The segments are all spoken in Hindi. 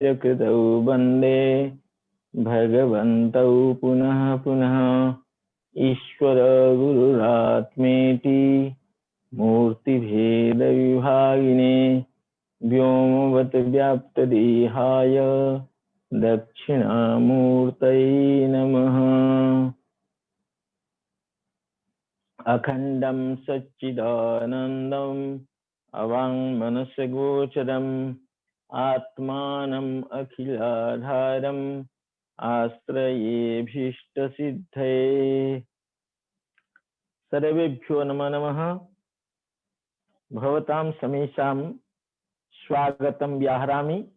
कृतौ वन्दे भगवन्तौ पुनः पुनः। ईश्वर गुरुरात्मेति मूर्तिभेदविभागिने व्योमवत् व्याप्तदेहाय दक्षिणामूर्तये नमः। अखण्डं सच्चिदानन्दम् अवाङ्मनसगोचरम् आत्मानम् अखिलाधारम् आश्रयेऽभीष्टसिद्धये। सर्वेभ्यो नमो नमः। भवतां समेषां स्वागतं व्याहरामि।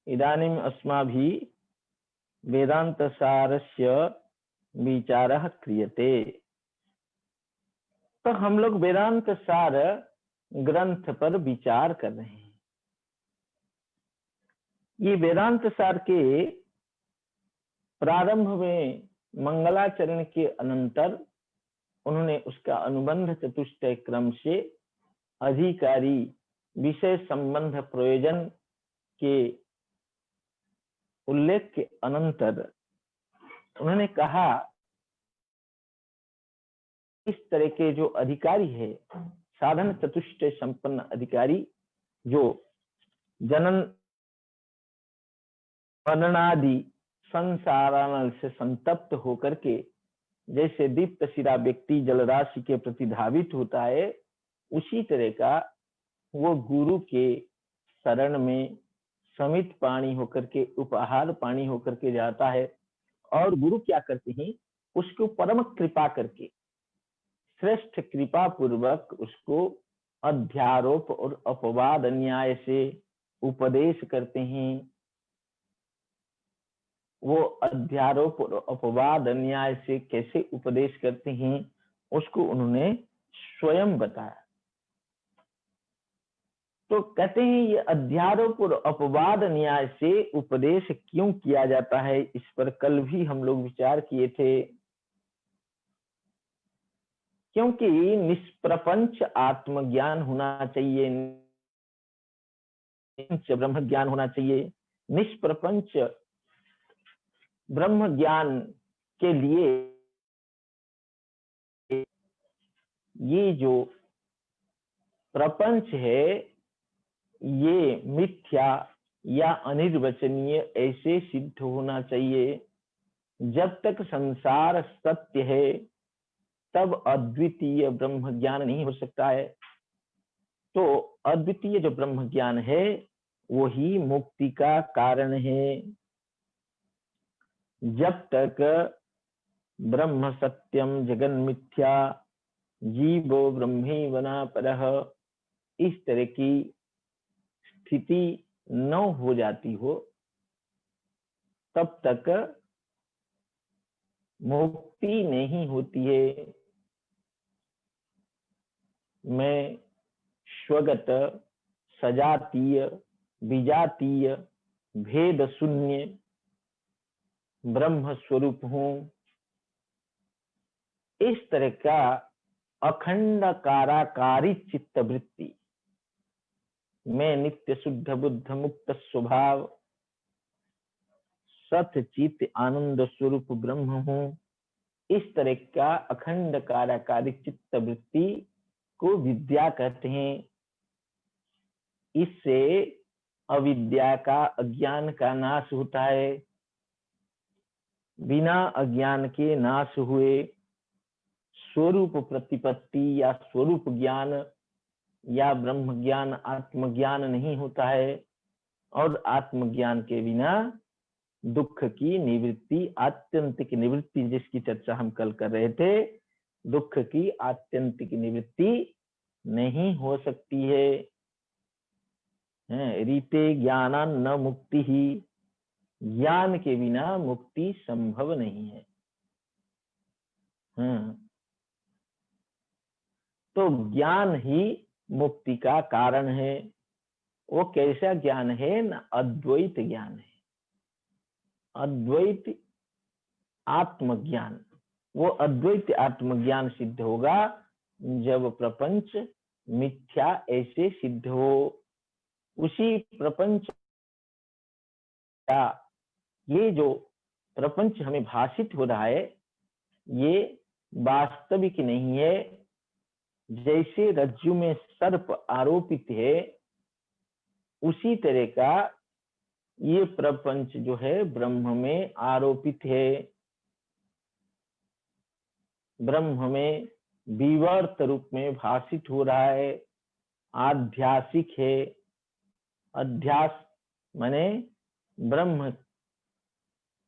इदानीम् अस्माभिः वेदान्तसारस्य विचारः क्रियते। तो हम लोग वेदांत सार ग्रंथ पर विचार कर रहे हैं। ये वेदांत सार के प्रारंभ में मंगलाचरण के अनंतर उन्होंने उसका अनुबंध चतुष्टय क्रम से अधिकारी विषय संबंध प्रयोजन के उल्लेख के अनंतर उन्होंने कहा इस तरह के जो अधिकारी है, साधन चतुष्टय संपन्न अधिकारी, जो जनन मरणादि संसारानल से संतप्त होकर के जैसे दीप्त शिरा व्यक्ति जलराशि के प्रति धावित होता है, उसी तरह का वो गुरु के शरण में समित पानी होकर के, उपहार पानी होकर के जाता है। और गुरु क्या करते हैं, उसको परम कृपा करके, श्रेष्ठ कृपा पूर्वक उसको अध्यारोप और अपवाद अन्याय से उपदेश करते हैं। वो अध्यारोप और अपवाद अन्याय से कैसे उपदेश करते हैं उसको उन्होंने स्वयं बताया। तो कहते हैं ये अध्यारोप और अपवाद न्याय से उपदेश क्यों किया जाता है, इस पर कल भी हम लोग विचार किए थे। क्योंकि निष्प्रपंच आत्मज्ञान होना चाहिए, ब्रह्म ज्ञान होना चाहिए। निष्प्रपंच ब्रह्म ज्ञान के लिए ये जो प्रपंच है ये मिथ्या या अनिर्वचनीय ऐसे सिद्ध होना चाहिए। जब तक संसार सत्य है तब अद्वितीय ब्रह्म ज्ञान नहीं हो सकता है। तो अद्वितीय जो ब्रह्म ज्ञान है वही मुक्ति का कारण है। जब तक ब्रह्म सत्यम जगन मिथ्या जीवो ब्रह्मी वना परः इस तरह की स्थिति न हो जाती हो तब तक मुक्ति नहीं होती है। मैं स्वगत सजातीय विजातीय भेद शून्य ब्रह्म स्वरूप हूं, इस तरह का अखंड काराकारी चित्त वृत्ति, मैं नित्य शुद्ध बुद्ध मुक्त स्वभाव सत चित आनंद स्वरूप ब्रह्म हूं, इस तरह का अखंड काराकारी चित्त वृत्ति को विद्या कहते हैं। इससे अविद्या का, अज्ञान का नाश होता है। बिना अज्ञान के नाश हुए स्वरूप प्रतिपत्ति या स्वरूप ज्ञान या ब्रह्म ज्ञान, आत्मज्ञान नहीं होता है। और आत्मज्ञान के बिना दुख की निवृत्ति, आत्यंतिक निवृत्ति, जिसकी चर्चा हम कल कर रहे थे, दुख की आत्यंतिक निवृत्ति नहीं हो सकती है। रीते ज्ञानान न मुक्ति ही, ज्ञान के बिना मुक्ति संभव नहीं है। तो ज्ञान ही मुक्ति का कारण है। वो कैसा ज्ञान है ना, अद्वैत ज्ञान है, अद्वैत आत्मज्ञान। वो अद्वैत आत्मज्ञान सिद्ध होगा जब प्रपंच मिथ्या ऐसे सिद्ध हो। उसी प्रपंच का, ये जो प्रपंच हमें भाषित हो रहा है, ये वास्तविक नहीं है। जैसे रज्जु में सर्प आरोपित है, उसी तरह का ये प्रपंच जो है ब्रह्म में आरोपित है। ब्रह्म में विवर्त रूप में भाषित हो रहा है, आध्यासिक है। अध्यास माने ब्रह्म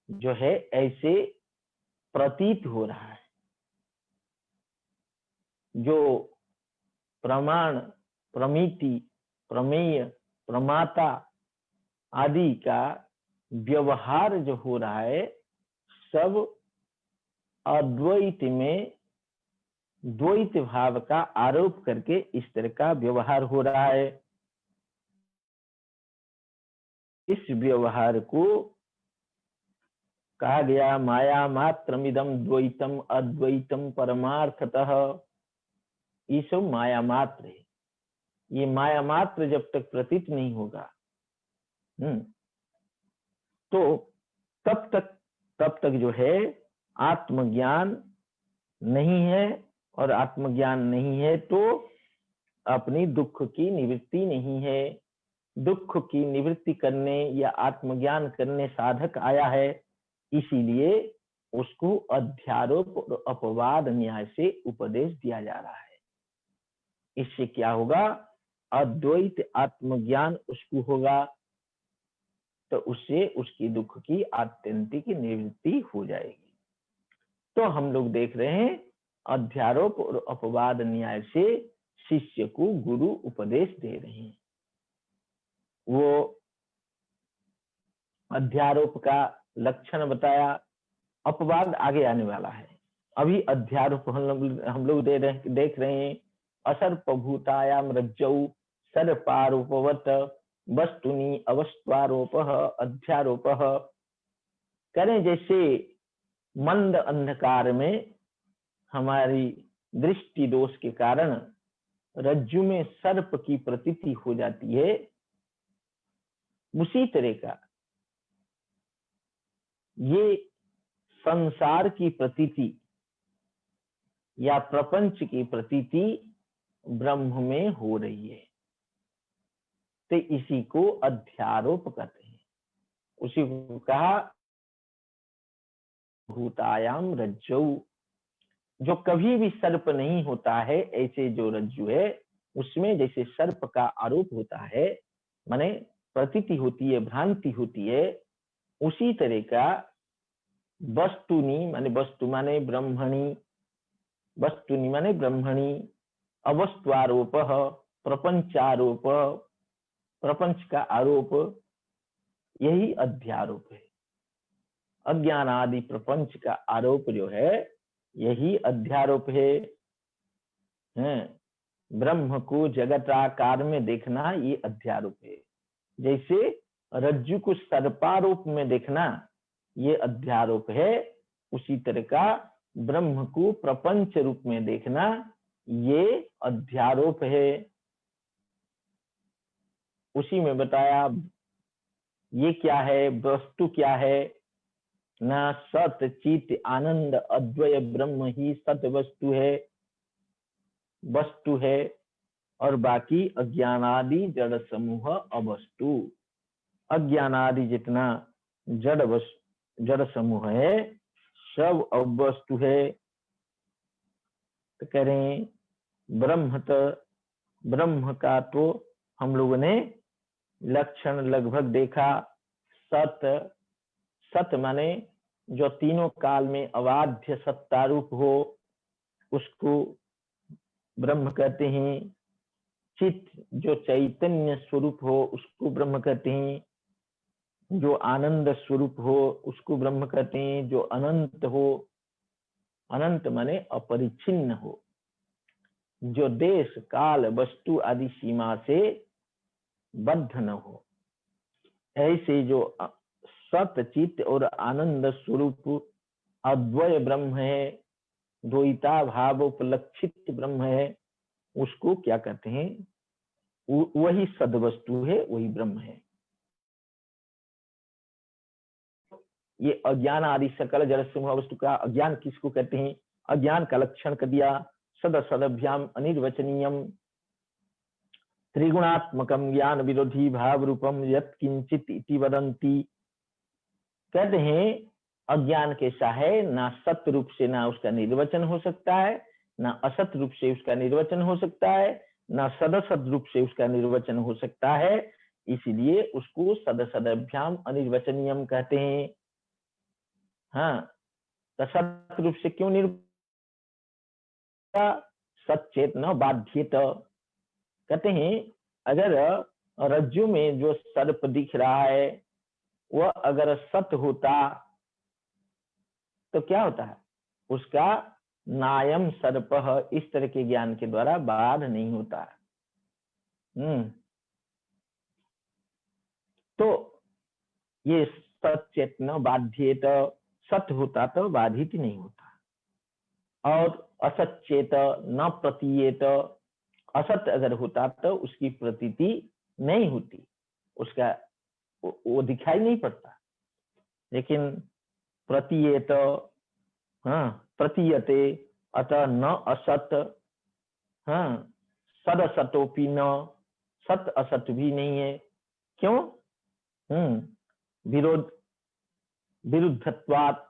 जो है ऐसे प्रतीत हो रहा है। जो प्रमाण, प्रमिति, प्रमेय, प्रमाता आदि का व्यवहार जो हो रहा है, सब अद्वैत में द्वैत भाव का आरोप करके इस तरह का व्यवहार हो रहा है। इस व्यवहार को कहा गया माया मात्रमिदं द्वैतम अद्वैतम परमार्थतः। ये सब माया मात्र है। ये माया मात्र जब तक प्रतीत नहीं होगा तो तब तक जो है आत्मज्ञान नहीं है। और आत्मज्ञान नहीं है तो अपनी दुख की निवृत्ति नहीं है। दुख की निवृत्ति करने या आत्मज्ञान करने साधक आया है, इसीलिए उसको अध्यारोप और अपवाद न्याय से उपदेश दिया जा रहा है। इससे क्या होगा? अद्वैत आत्मज्ञान उसको होगा, तो उससे उसकी दुख की आत्यंतिक निवृत्ति हो जाएगी। तो हम लोग देख रहे हैं अध्यारोप और अपवाद न्याय से शिष्य को गुरु उपदेश दे रहे हैं। वो अध्यारोप का लक्षण बताया, अपवाद आगे आने वाला है। अभी अध्यारोप हम लोग देख रहे हैं। असर्पभूतायाम रज्जौ सर्पारोपवत वस्तुनि अवस्त्वारोपः अध्यारोपः। करें जैसे मंद अंधकार में हमारी दृष्टि दोष के कारण रज्जु में सर्प की प्रतीति हो जाती है, उसी तरह का ये संसार की प्रतीति या प्रपंच की प्रतीति ब्रह्म में हो रही है, तो इसी को अध्यारोप कहते हैं। उसी को कहा भूतायाम रज्जौ। जो कभी भी सर्प नहीं होता है, ऐसे जो रज्जु है उसमें जैसे सर्प का आरोप होता है, माने प्रतीति होती है, भ्रांति होती है, उसी तरह का वस्तुनि माने वस्तु माने ब्रह्मणि, वस्तुनि माने ब्रह्मणि, अवस्त्वारोप प्रपंचारोप, प्रपंच का आरोप, यही अध्यारोप है। अज्ञान आदि प्रपंच का आरोप जो है यही अध्यारोप है। ब्रह्म को जगताकार में देखना ये अध्यारोप है। जैसे रज्जु को सर्पारोप में देखना ये अध्यारोप है, उसी तरह का ब्रह्म को प्रपंच रूप में देखना ये अध्यारोप है। उसी में बताया ये क्या है, वस्तु क्या है, न सत चित आनंद अद्वय ब्रह्म ही सत वस्तु है, वस्तु है, और बाकी अज्ञानादि जड़ समूह अवस्तु। अज्ञानादि जितना जड़ समूह है सब अवस्तु है। तो करें ब्रह्म का तो हम लोगों ने लक्षण लगभग देखा। सत माने जो तीनों काल में अबाध्य सत्तारूप हो उसको ब्रह्म कहते हैं। चित जो चैतन्य स्वरूप हो उसको ब्रह्म कहते हैं। जो आनंद स्वरूप हो उसको ब्रह्म कहते हैं। जो अनंत हो, अनंत माने अपरिच्छिन्न हो, जो देश काल वस्तु आदि सीमा से बद्ध न हो, ऐसे जो सत चित और आनंद स्वरूप अद्वय ब्रह्म है, द्वैता भाव उपलक्षित ब्रह्म है, उसको क्या कहते हैं? वही सद्वस्तु है, वही ब्रह्म है। ये अज्ञान आदि सकल जड़ समूह वस्तु का अज्ञान किसको कहते हैं? अज्ञान का लक्षण कर दिया, सद सदभ्याम अनिर्वचनीयम त्रिगुणात्मकम ज्ञान विरोधी भाव रूपम यत् किंचित इति वदंती। कहते हैं अज्ञान कैसा है, ना सत्य रूप से ना उसका निर्वचन हो सकता है, ना असत रूप से उसका निर्वचन हो सकता है, ना सदसद रूप से उसका निर्वचन हो सकता है। इसलिए उसको सदसदभ्याम अनिर्वचनीयम कहते हैं। हाँ, तो सत रूप से क्यों निर्वचन? सचेत न बाध्यत। कहते हैं अगर रज्जु में जो सर्प दिख रहा है वह अगर सत्य होता तो क्या होता है? उसका नायम सर्प इस तरह के ज्ञान के द्वारा बाध नहीं होता। तो ये सचेत न बाध्येत, सत्य होता तो बाधित नहीं होता। और असचेत न प्रतीयेत, असत्य अगर होता तो उसकी प्रतीति नहीं होती, उसका वो दिखाई नहीं पड़ता। लेकिन प्रतीयेत, हाँ, प्रतीयते, अतः न असत, हाँ, सद असतोपि न, सत असत भी नहीं है। क्यों? विरोध विरुद्धत्वात्,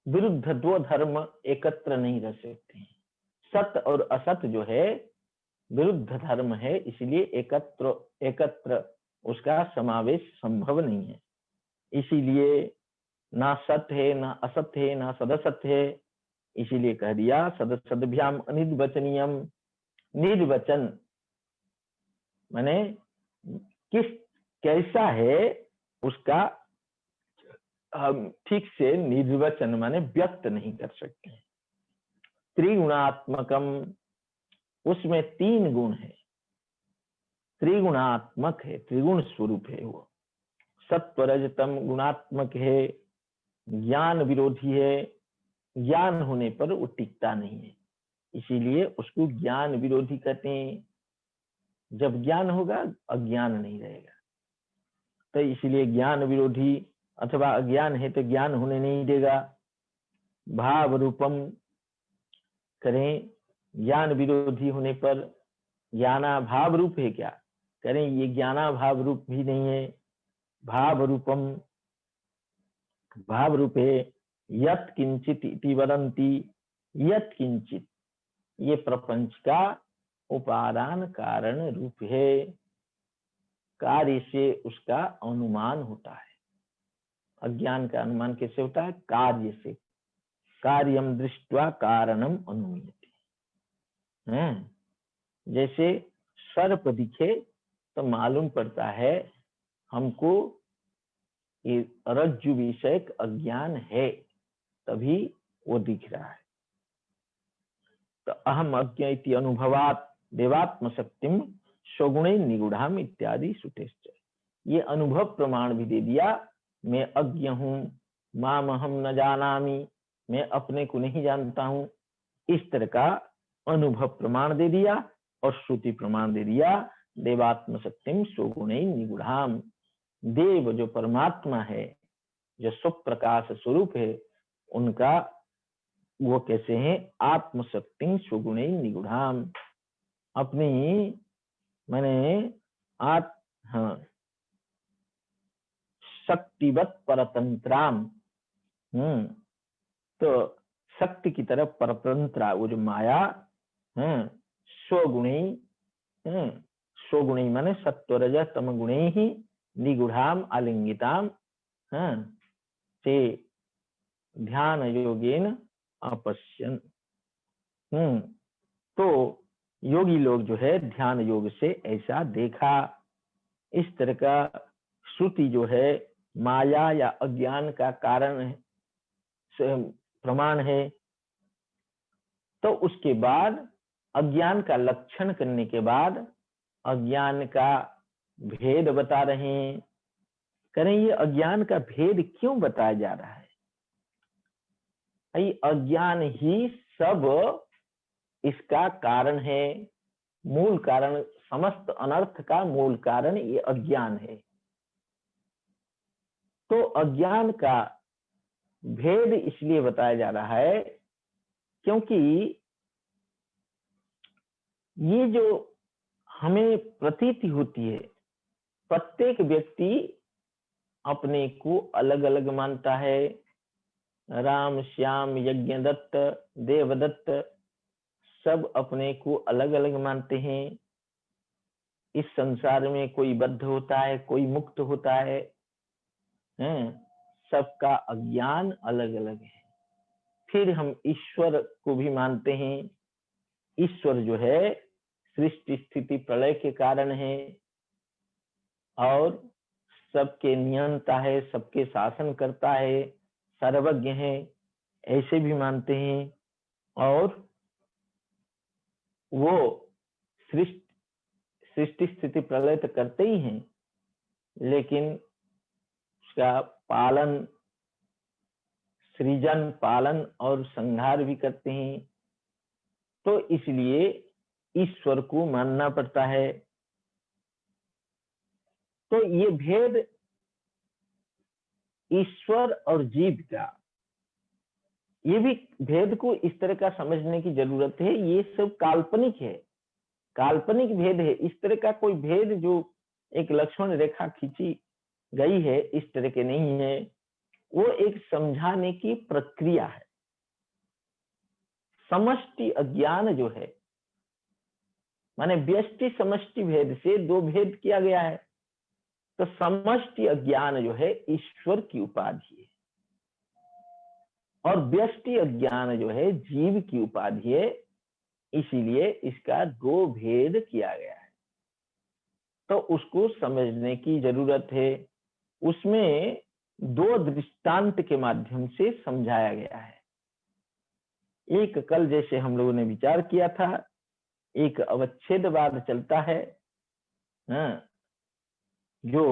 विरुद्ध दो धर्म एकत्र नहीं रह सकते। सत्य और असत्य जो है विरुद्ध धर्म है, इसलिए एकत्र उसका समावेश संभव नहीं है। इसीलिए ना सत्य है, ना असत्य है, ना सदसत्य है। इसीलिए कह दिया सदसदभ्याम अनिर्वचनीयम। निर्वचन माने किस कैसा है उसका हम ठीक से निर्वचन माने व्यक्त नहीं कर सकते। त्रिगुणात्मकम, उसमें तीन गुण है, त्रिगुणात्मक है, त्रिगुण स्वरूप है। वो सत्व रजतम गुणात्मक है, ज्ञान विरोधी है, ज्ञान होने पर वो टिकता नहीं है, इसीलिए उसको ज्ञान विरोधी कहते हैं। जब ज्ञान होगा अज्ञान नहीं रहेगा, तो इसलिए ज्ञान विरोधी अथवा अज्ञान है तो ज्ञान होने नहीं देगा। भाव रूपम करें, ज्ञान विरोधी होने पर ज्ञाना भाव रूप है क्या? करें ये ज्ञाना भाव रूप भी नहीं है। भाव रूपम, भाव रूप है। यत् किंचित इति वदंती, यत् किंचित ये प्रपंच का उपादान कारण रूप है, कार्य से उसका अनुमान होता है। अज्ञान का अनुमान कैसे होता है? कार्य से। कार्यम दृष्ट्वा कारणम अनुमीयते। जैसे सर्प दिखे तो मालूम पड़ता है हमको ये रज्जु विषयक अज्ञान है, तभी वो दिख रहा है। तो अहम अज्ञ इति अनुभवात देवात्म शक्तिम स्वगुणे निगूढ़ाम इत्यादि सुतेश्च। ये अनुभव प्रमाण भी दे दिया, मैं अज्ञ हूँ, माम हम न जानामि, मैं अपने को नहीं जानता हूँ। इस तरह का अनुभव प्रमाण दे दिया और श्रुति प्रमाण दे दिया। देवात्म शक्तिम स्वगुणे निगूढ़ाम, देव जो परमात्मा है, जो सुप्रकाश स्वरूप है, उनका वो कैसे हैं? आत्मशक्ति स्वगुणे निगूढ़ाम, अपनी मैंने शक्तिवत परतंत्राम, तो शक्ति की तरफ परतंत्रा वो जो माया, स्वगुणी, स्वगुणी माने सत्वरज तम गुणे ही निगूढ़ाम आलिंगिताम से ध्यान योगेन अपश्यन। तो योगी लोग जो है ध्यान योग से ऐसा देखा। इस तरह का श्रुति जो है माया या अज्ञान का कारण प्रमाण है। तो उसके बाद अज्ञान का लक्षण करने के बाद अज्ञान का भेद बता रहे हैं। करें ये अज्ञान का भेद क्यों बताया जा रहा है? अज्ञान ही सब इसका कारण है, मूल कारण समस्त अनर्थ का मूल कारण ये अज्ञान है। तो अज्ञान का भेद इसलिए बताया जा रहा है क्योंकि ये जो हमें प्रतीति होती है, प्रत्येक व्यक्ति अपने को अलग अलग मानता है। राम, श्याम, यज्ञदत्त, देवदत्त सब अपने को अलग अलग मानते हैं। इस संसार में कोई बद्ध होता है, कोई मुक्त होता है, सबका अज्ञान अलग अलग है। फिर हम ईश्वर को भी मानते हैं। ईश्वर जो है सृष्टि स्थिति प्रलय के कारण है और सबके नियंता है, सबके शासन करता है, सर्वज्ञ है, ऐसे भी मानते हैं। और वो सृष्टि स्थिति प्रलय तो करते ही हैं, लेकिन उसका पालन, सृजन, पालन और संहार भी करते हैं। तो इसलिए ईश्वर को मानना पड़ता है। तो ये भेद ईश्वर और जीव का, ये भी भेद को इस तरह का समझने की जरूरत है। ये सब काल्पनिक है, काल्पनिक भेद है। इस तरह का कोई भेद जो एक लक्ष्मण रेखा खींची गई है, इस तरह के नहीं है। वो एक समझाने की प्रक्रिया है। समष्टि अज्ञान जो है, माने व्यष्टि समष्टि भेद से दो भेद किया गया है। तो समष्टि अज्ञान जो है ईश्वर की उपाधि है और व्यष्टि अज्ञान जो है जीव की उपाधि है। इसीलिए इसका दो भेद किया गया है। तो उसको समझने की जरूरत है। उसमें दो दृष्टांत के माध्यम से समझाया गया है। एक कल जैसे हम लोगों ने विचार किया था, एक अवच्छेदवाद चलता है, जो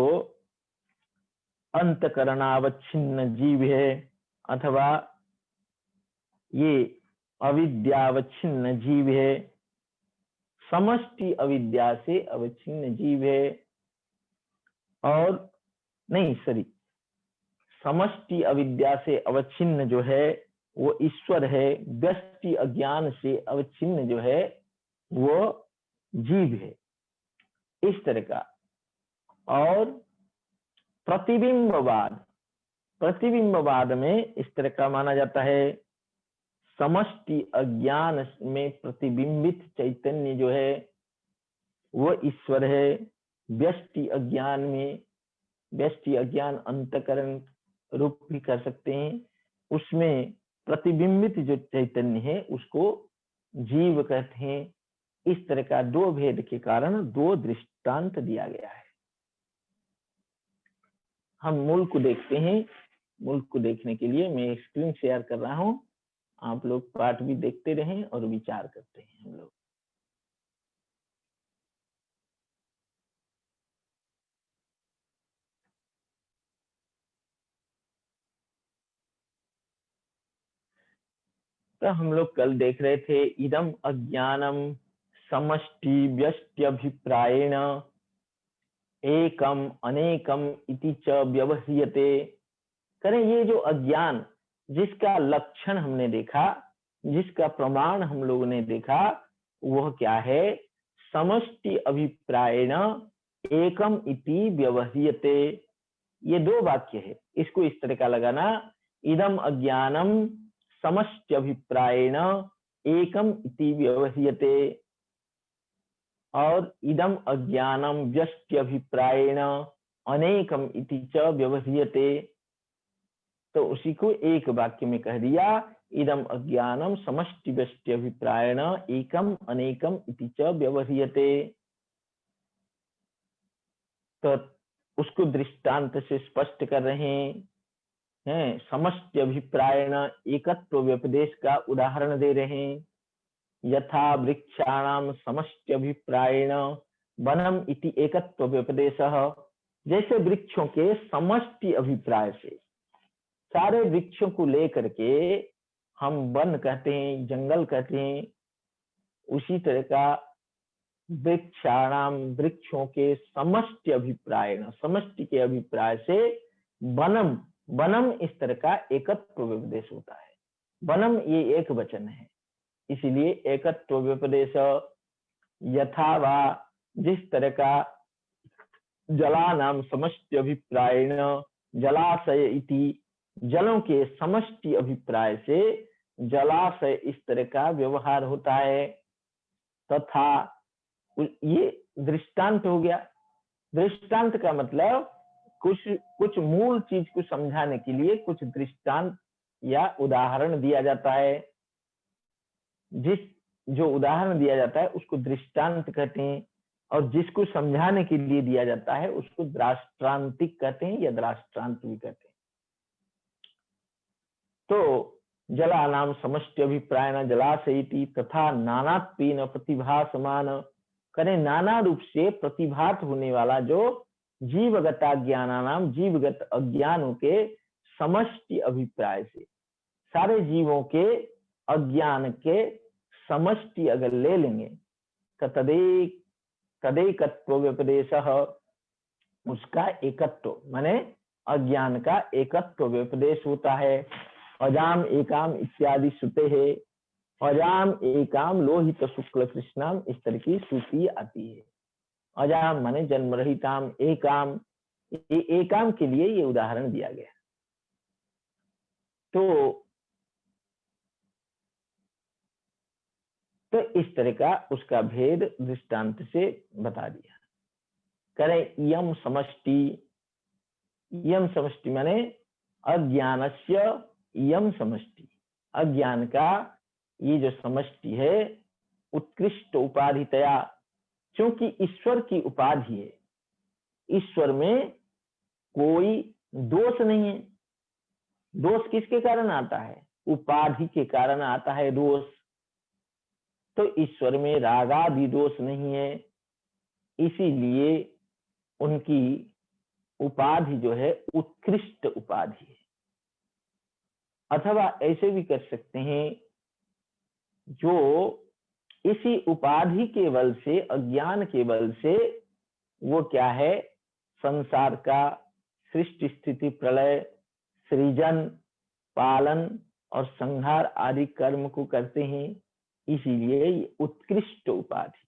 अंतकरणावच्छिन्न जीव है, अथवा ये अविद्यावच्छिन्न जीव है, समष्टि अविद्या से अवच्छिन्न जीव है। और नहीं, समष्टि अविद्या से अवच्छिन्न जो है वो ईश्वर है, व्यष्टि अज्ञान से अवच्छिन्न जो है वो जीव है, इस तरह का। और प्रतिबिंबवाद, प्रतिबिंबवाद में इस तरह का माना जाता है, समष्टि अज्ञान में प्रतिबिंबित चैतन्य जो है वो ईश्वर है। व्यष्टि अज्ञान में, व्यष्टि अज्ञान अंतकरण रूप भी कर सकते हैं, उसमें प्रतिबिंबित जो चैतन्य है उसको जीव कहते हैं। इस तरह का दो भेद के कारण दो दृष्टांत दिया गया है। हम मूल को देखते हैं। मूल को देखने के लिए मैं स्क्रीन शेयर कर रहा हूं, आप लोग पाठ भी देखते रहें और विचार करते हैं हम लोग। तो हम लोग कल देख रहे थे, इदम अज्ञानम समष्टि व्यष्ट्यभिप्रायेण एकम अनेकम इति च व्यवह्रियते। करें, ये जो अज्ञान जिसका लक्षण हमने देखा, जिसका प्रमाण हम लोगों ने देखा, वह क्या है? समष्टि अभिप्रायेण एकम इति व्यवह्रियते। ये दो वाक्य है, इसको इस तरह का लगाना, इदम अज्ञानम समष्टि अभिप्रायेण एकम इति व्यवह्रियते और इदम अज्ञानम व्यष्टि अभिप्रायेण अनेकम इति च व्यवह्रियते। तो उसी को एक वाक्य में कह दिया, इदम अज्ञानम समष्टि व्यष्टि अभिप्रायेण एकम अनेकम इति च व्यवह्रियते। तो उसको दृष्टांत से स्पष्ट कर रहे हैं। समष्टि अभिप्रायेण एकत्व व्यपदेश का उदाहरण दे रहे हैं। यथा वृक्षाणाम समष्टि अभिप्रायेण वनम इति एकत्व व्यपदेशः। जैसे वृक्षों के समष्टि अभिप्राय से, सारे वृक्षों को लेकर के हम वन कहते हैं, जंगल कहते हैं, उसी तरह का वृक्षाणाम, वृक्षों के समष्टि अभिप्राय, समष्टि के अभिप्राय से वनम, वनम इस तरह का एकत्व व्यपदेश होता है। वनम ये एक वचन है, इसीलिए एकत्व व्यपदेश। यथा वा, जिस तरह का जलानाम समष्टि अभिप्रायण जलाशय इति, जलों के समष्टि अभिप्राय से जलाशय इस तरह का व्यवहार होता है। तथा ये दृष्टांत हो गया। दृष्टांत का मतलब कुछ मूल चीज को समझाने के लिए कुछ दृष्टांत या उदाहरण दिया जाता है। जो उदाहरण दिया जाता है उसको दृष्टांत कहते हैं, और जिसको समझाने के लिए दिया जाता है उसको दृष्टांतिक कहते हैं या दृष्टांत भी कहते हैं। तो जलानाम समष्टि अभिप्रायण जलाशयति तथा नानात्वेन प्रतिभासमान, करें नाना रूप से प्रतिभात होने वाला जो जीवगत ज्ञानानाम, जीवगत अज्ञानों के समष्टि अभिप्राय से, सारे जीवों के अज्ञान के समष्टि अगर ले लेंगे तो तदेकत्व व्यपदेश, उसका एकत्व माने अज्ञान का एकत्व व्यपदेश होता है। अजाम एकाम इत्यादि श्रुते है, अजाम एकाम लोहित शुक्ल कृष्णाम, इस तरह की श्रुति आती है। अजाम माने जन्म रहिताम, एकाम, एकाम के लिए ये उदाहरण दिया गया। तो इस तरह का उसका भेद दृष्टांत से बता दिया। करें यम समष्टि, यम समष्टि माने अज्ञानस्य यम समष्टि, अज्ञान का ये जो समष्टि है उत्कृष्ट उपाधितया, क्योंकि ईश्वर की उपाधि है, ईश्वर में कोई दोष नहीं है। दोष किसके कारण आता है? उपाधि के कारण आता है दोष। तो ईश्वर में रागादि दोष नहीं है, इसीलिए उनकी उपाधि जो है उत्कृष्ट उपाधि है। अथवा ऐसे भी कर सकते हैं, जो इसी उपाधि के बल से, अज्ञान के बल से वो क्या है, संसार का सृष्टि स्थिति प्रलय, सृजन, पालन और संहार आदि कर्म को करते हैं, इसीलिए उत्कृष्ट उपाधि।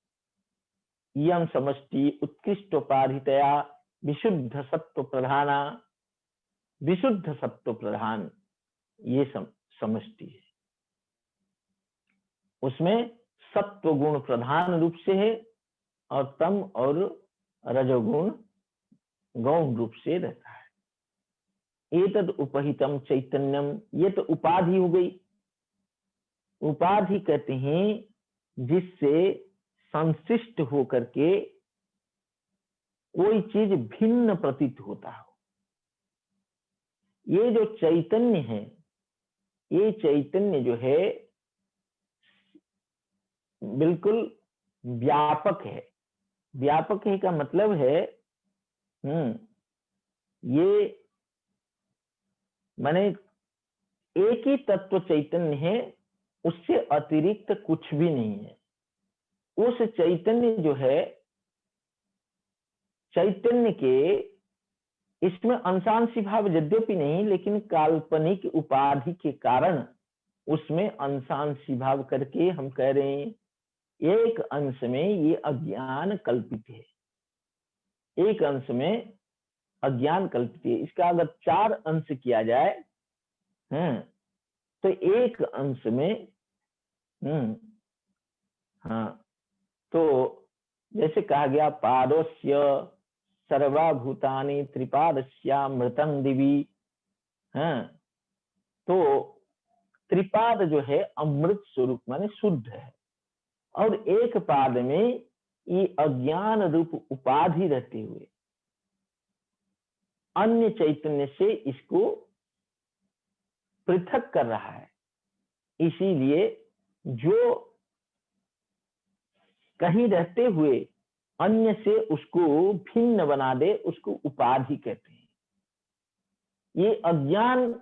यम समष्टि उत्कृष्ट उपाधितया विशुद्ध सत्व प्रधाना, विशुद्ध सत्व प्रधान ये समष्टि है। उसमें सत्व गुण प्रधान रूप से है और तम और रजोगुण गौण रूप से रहता है। एतद उपहितम चैतन्यम, ये तो उपाधि हो गई। उपाधि कहते हैं जिससे संश्लिष्ट होकर के कोई चीज भिन्न प्रतीत होता हो। ये जो चैतन्य है, ये चैतन्य जो है बिल्कुल व्यापक है। व्यापक है का मतलब है ये माने एक ही तत्व चैतन्य है, उससे अतिरिक्त कुछ भी नहीं है। उस चैतन्य जो है, चैतन्य के इसमें अंशांशी भाव यद्यपि नहीं, लेकिन काल्पनिक उपाधि के कारण उसमें अंशांशी भाव करके हम कह रहे हैं एक अंश में ये अज्ञान कल्पित है, एक अंश में अज्ञान कल्पित है। इसका अगर 4 अंश किया जाए तो एक अंश में तो जैसे कहा गया पादस्य सर्वभूतानि त्रिपादस्यामृतं दिवि, तो त्रिपाद जो है अमृत स्वरूप माने शुद्ध है, और एक पाद में ये अज्ञान रूप उपाधि रहते हुए अन्य चैतन्य से इसको पृथक कर रहा है। इसीलिए जो कहीं रहते हुए अन्य से उसको भिन्न बना दे, उसको उपाधि कहते हैं। ये अज्ञान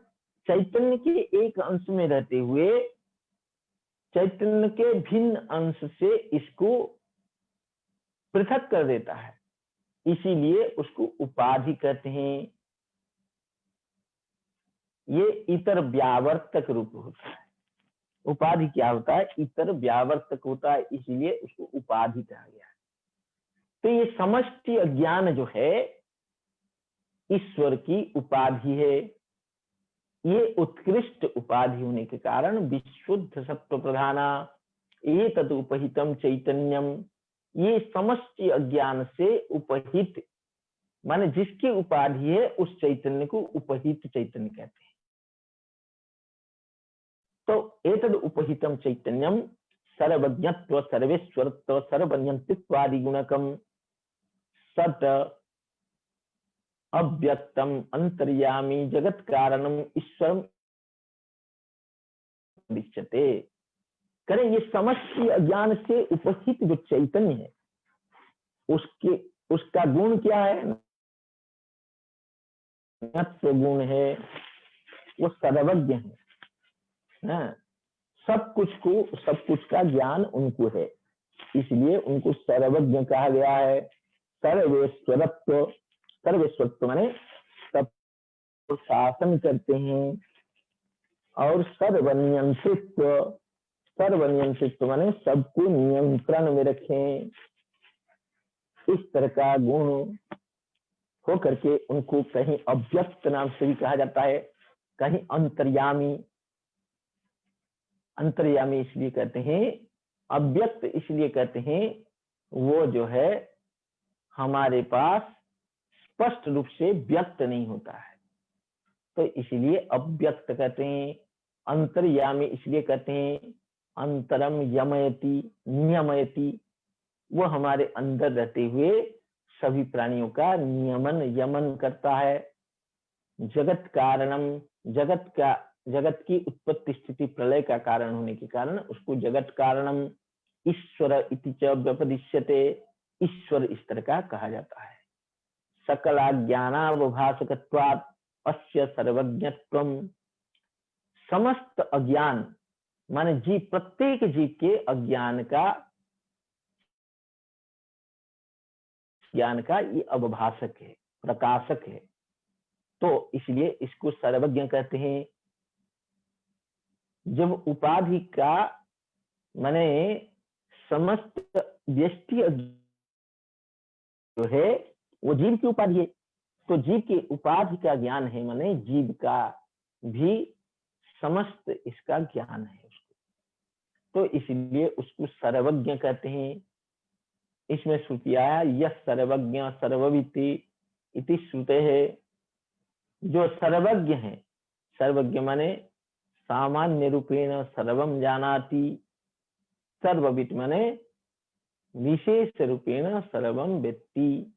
चैतन्य के एक अंश में रहते हुए चैतन्य के भिन्न अंश से इसको पृथक कर देता है, इसीलिए उसको उपाधि कहते हैं। ये इतर व्यावर्तक रूप होता है। उपाधि क्या होता है? इतर व्यावर्तक होता है, इसलिए उसको उपाधि कहा गया है। तो ये समष्टि अज्ञान जो है ईश्वर की उपाधि है। ये उत्कृष्ट उपाधि होने के कारण विशुद्ध सत्व प्रधाना एतद उपहितम चैतन्यम, ये समष्टि अज्ञान से उपहित माने जिसकी उपाधि है उस चैतन्य को उपहित चैतन्य कहते हैं। तो एतद उपहितम चैतन्यम सर्वज्ञत्व सर्वेश्वरत्व सर्वनियंत्रित्वादि गुणकम सत अव्यक्तम अंतर्यामी जगत कारणम ईश्वरम दृश्यते। करें ये समष्टि अज्ञान से उपहित जो चैतन्य है उसका गुण क्या है? गुण है वो सर्वज्ञ है, सब कुछ का ज्ञान उनको है, इसलिए उनको सर्वज्ञ कहा गया है। सर्वेश्वरत्व माने सब शासन करते हैं, और सर्वनियंत्रित्व माने सबको नियंत्रण में रखें। इस तरह का गुण हो करके उनको कहीं अव्यक्त नाम से भी कहा जाता है, कहीं अंतर्यामी इसलिए कहते हैं, अव्यक्त इसलिए कहते हैं वो जो है हमारे पास स्पष्ट रूप से व्यक्त नहीं होता है, तो इसलिए अव्यक्त कहते हैं। अंतर्यामी इसलिए कहते हैं अंतरम यमयति नियमयति, वो हमारे अंदर रहते हुए सभी प्राणियों का नियमन यमन करता है। जगत कारणम, जगत की उत्पत्ति स्थिति प्रलय का कारण होने के कारण उसको जगत कारणम ईश्वर इति च व्यपदिश्यते, ईश्वर इस तरह का कहा जाता है। सकलाज्ञानावभासकत्वात् अस्य सर्वज्ञत्वम, समस्त अज्ञान माने जीव, प्रत्येक जीव के अज्ञान ज्ञान का ये अवभाषक है, प्रकाशक है, तो इसलिए इसको सर्वज्ञ कहते हैं। जब उपाधि का माने समस्त व्यष्टि जो है वो जीव की उपाधि है, तो जीव की उपाधि का ज्ञान है, माने जीव का भी समस्त इसका ज्ञान है उसको, तो इसलिए उसको सर्वज्ञ कहते हैं। इसमें श्रुति आया यह सर्वज्ञ सर्वविति इति श्रुते है, जो सर्वज्ञ है, सर्वज्ञ माने सामान्य रूपेण सर्वम जानाति, सर्ववित माने विशेष रूपेण सर्वम वेत्ति,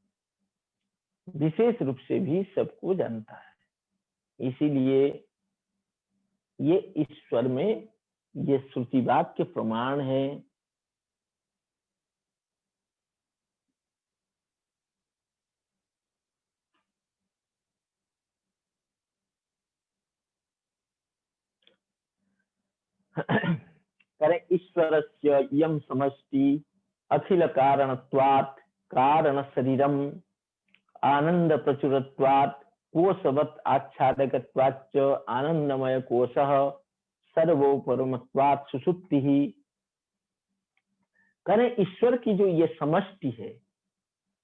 विशेष रूप से भी सबको जानता है। इसीलिए ये ईश्वर में ये श्रुति वाक्य प्रमाण है। करें ईश्वरस्य यम समष्टि अखिल कारणत्वात् कारण शरीरम आनंद प्रचुरत्वात् कोशवत् आच्छादकत्वाच्च आनंदमय कोशः सर्वोपरमत्वात् सुषुप्तिः। करें ईश्वर की जो ये समष्टि है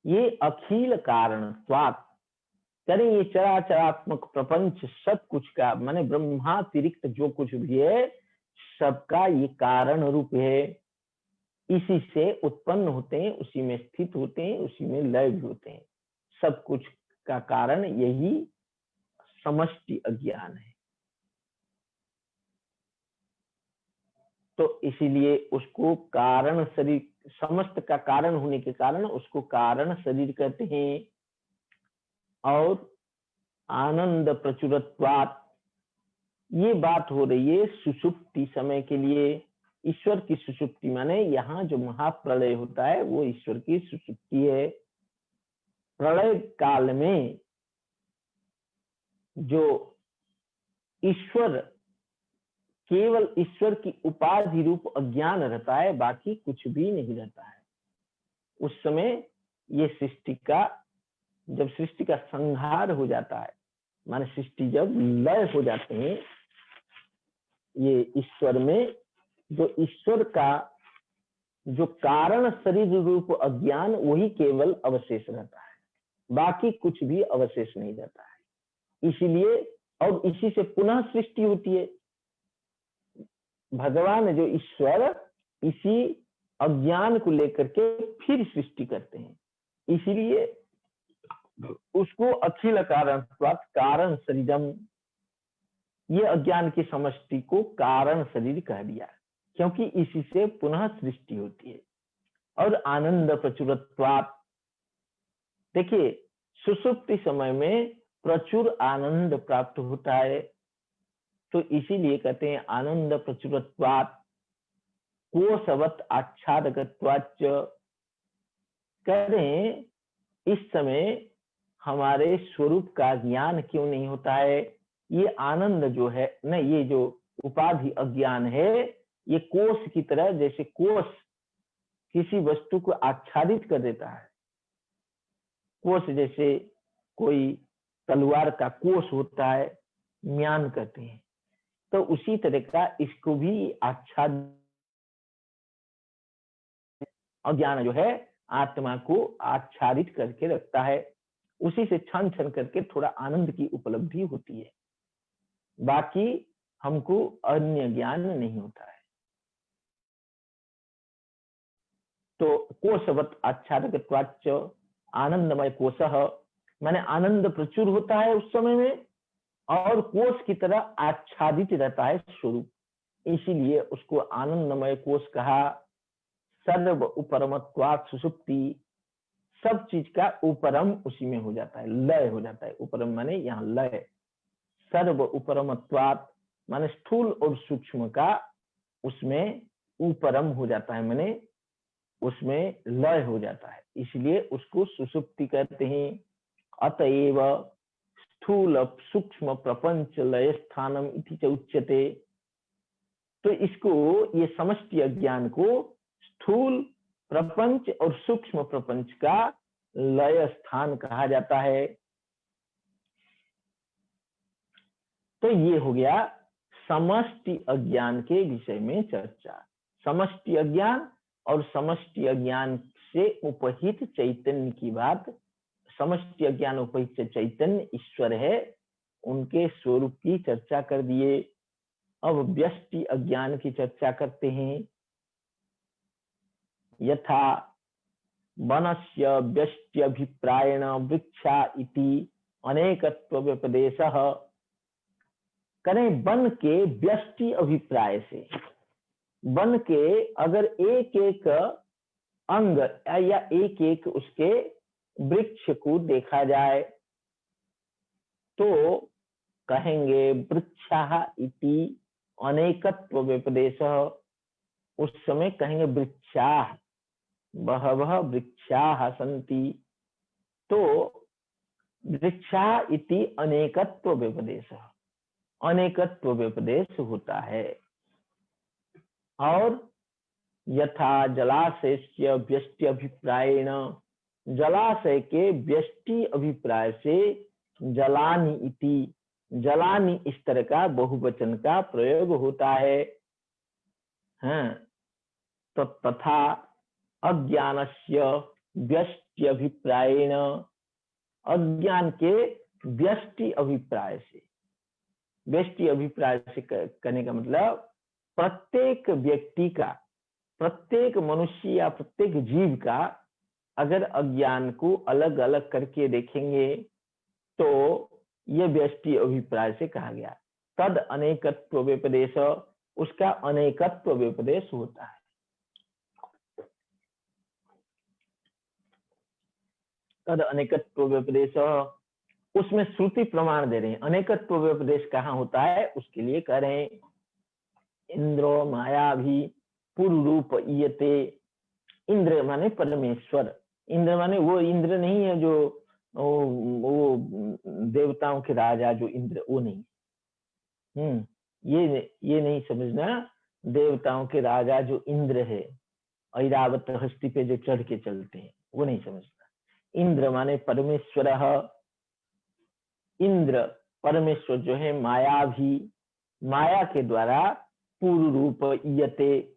ये अखिल कारणत्वात्, करें ये चराचरात्मक प्रपंच सब कुछ का माने ब्रह्मातिरिक्त जो कुछ भी है सबका ये कारण रूप है, इसी से उत्पन्न होते हैं, उसी में स्थित होते हैं, उसी में लय भी होते हैं। सब कुछ का कारण यही समष्टि अज्ञान है। तो इसीलिए उसको कारण शरीर, समस्त का कारण होने के कारण उसको कारण शरीर कहते हैं। और आनंद प्रचुरत्वात्, ये बात हो रही है सुषुप्ति समय के लिए। ईश्वर की सुषुप्ति माने यहाँ जो महाप्रलय होता है वो ईश्वर की सुषुप्ति है। प्रलय काल में जो ईश्वर, केवल ईश्वर की उपाधि रूप अज्ञान रहता है, बाकी कुछ भी नहीं रहता है। उस समय ये सृष्टि का, जब सृष्टि का संहार हो जाता है, माने सृष्टि जब लय हो जाते हैं, ये ईश्वर में जो ईश्वर का जो कारण शरीर रूप अज्ञान वही केवल अवशेष रहता है, बाकी कुछ भी अवशेष नहीं रहता है। इसीलिए और इसी से पुनः सृष्टि होती है। भगवान जो ईश्वर इसी अज्ञान को लेकर के फिर सृष्टि करते हैं, इसीलिए उसको अखिल कारण शरीरम, ये अज्ञान की समष्टि को कारण शरीर कह दिया, क्योंकि इसी से पुनः सृष्टि होती है। और आनंद प्रचुरत्वात्, देखिए सुषुप्ति समय में प्रचुर आनंद प्राप्त होता है, तो इसीलिए कहते हैं आनंद प्रचुरत्वात् कोशवत् आच्छादकत्वाच्च, करें इस समय हमारे स्वरूप का ज्ञान क्यों नहीं होता है। ये आनंद जो है न, ये जो उपाधि अज्ञान है, ये कोश की तरह, जैसे कोश किसी वस्तु को आच्छादित कर देता है, कोश जैसे कोई तलवार का कोश होता है, म्यान कहते हैं, तो उसी तरह का इसको भी आच्छादित, अज्ञान जो है आत्मा को आच्छादित करके रखता है, उसी से क्षण क्षण करके थोड़ा आनंद की उपलब्धि होती है, बाकी हमको अन्य ज्ञान नहीं होता है। तो कोशवत् आच्छादकत्वाच्च आनंदमय कोशः, माने आनंद प्रचुर होता है उस समय में, और कोश की तरह आच्छादित रहता है स्वरूप, इसीलिए उसको आनंदमय कोश कहा। सर्व उपरमत्वात् सुषुप्ति, सब चीज का उपरम उसी में हो जाता है, लय हो जाता है। उपरम माने यहाँ लय, सर्व उपरमत्वात् माने स्थूल और सूक्ष्म का उसमें उपरम हो जाता है, माने उसमें लय हो जाता है, इसलिए उसको सुषुप्ति कहते हैं। अतएव स्थूल सूक्ष्म प्रपंच लय स्थानम इति च उच्यते, तो इसको, ये समष्टि अज्ञान को स्थूल प्रपंच और सूक्ष्म प्रपंच का लय स्थान कहा जाता है। तो ये हो गया समष्टि अज्ञान के विषय में चर्चा। समष्टि अज्ञान और समष्टि अज्ञान से उपहित चैतन्य की बात, समष्टि अज्ञान उपहित चैतन्य ईश्वर है, उनके स्वरूप की चर्चा कर दिए। अब व्यष्टि अज्ञान की चर्चा करते हैं। यथा वनस्य व्यष्ट्यभिप्रायेण वृक्षा इति अनेकत्व व्यपदेशः, करें वन के व्यष्टि अभिप्राय से, वन के अगर एक एक अंग या एक एक उसके वृक्ष को देखा जाए तो कहेंगे वृक्षः इति अनेकत्व व्यपदेशः, उस समय कहेंगे वृक्षाः, बहवः वृक्षाः सन्ति, तो वृक्षाः इति अनेकत्व व्यपदेशः, अनेकत्व व्यपदेश होता है। और यथा जलाशयस्य व्यष्टि अभिप्रायेण, जलाशय के व्यष्टि अभिप्राय से जलानि इति, जलानि इस तरह का बहुवचन का प्रयोग होता है। हाँ, तो तथा अज्ञानस्य व्यष्टि अभिप्रायेण, अज्ञान के व्यष्टि अभिप्राय से, व्यष्टि अभिप्राय से करने का मतलब प्रत्येक व्यक्ति का, प्रत्येक मनुष्य या प्रत्येक जीव का अगर अज्ञान को अलग अलग करके देखेंगे तो ये व्यष्टि अभिप्राय से कहा गया। तद अनेकत्व व्यपदेश, उसका अनेकत्व व्यपदेश होता है। तद अनेकत्व व्यपदेश, उसमें श्रुति प्रमाण दे रहे हैं। अनेकत्व व्यपदेश कहाँ होता है उसके लिए कह रहे हैं, इंद्रो माया भी पूर्व रूप ईयते, इंद्र माने परमेश्वर, इंद्र माने वो इंद्र नहीं है जो वो देवताओं के राजा जो इंद्र, वो नहीं। ये नहीं समझना देवताओं के राजा जो इंद्र है, ऐरावत हस्ती पे जो चढ़ के चलते हैं, वो नहीं समझता। इंद्र माने परमेश्वर, इंद्र परमेश्वर जो है माया भी, माया के द्वारा पूर्व रूप ईयते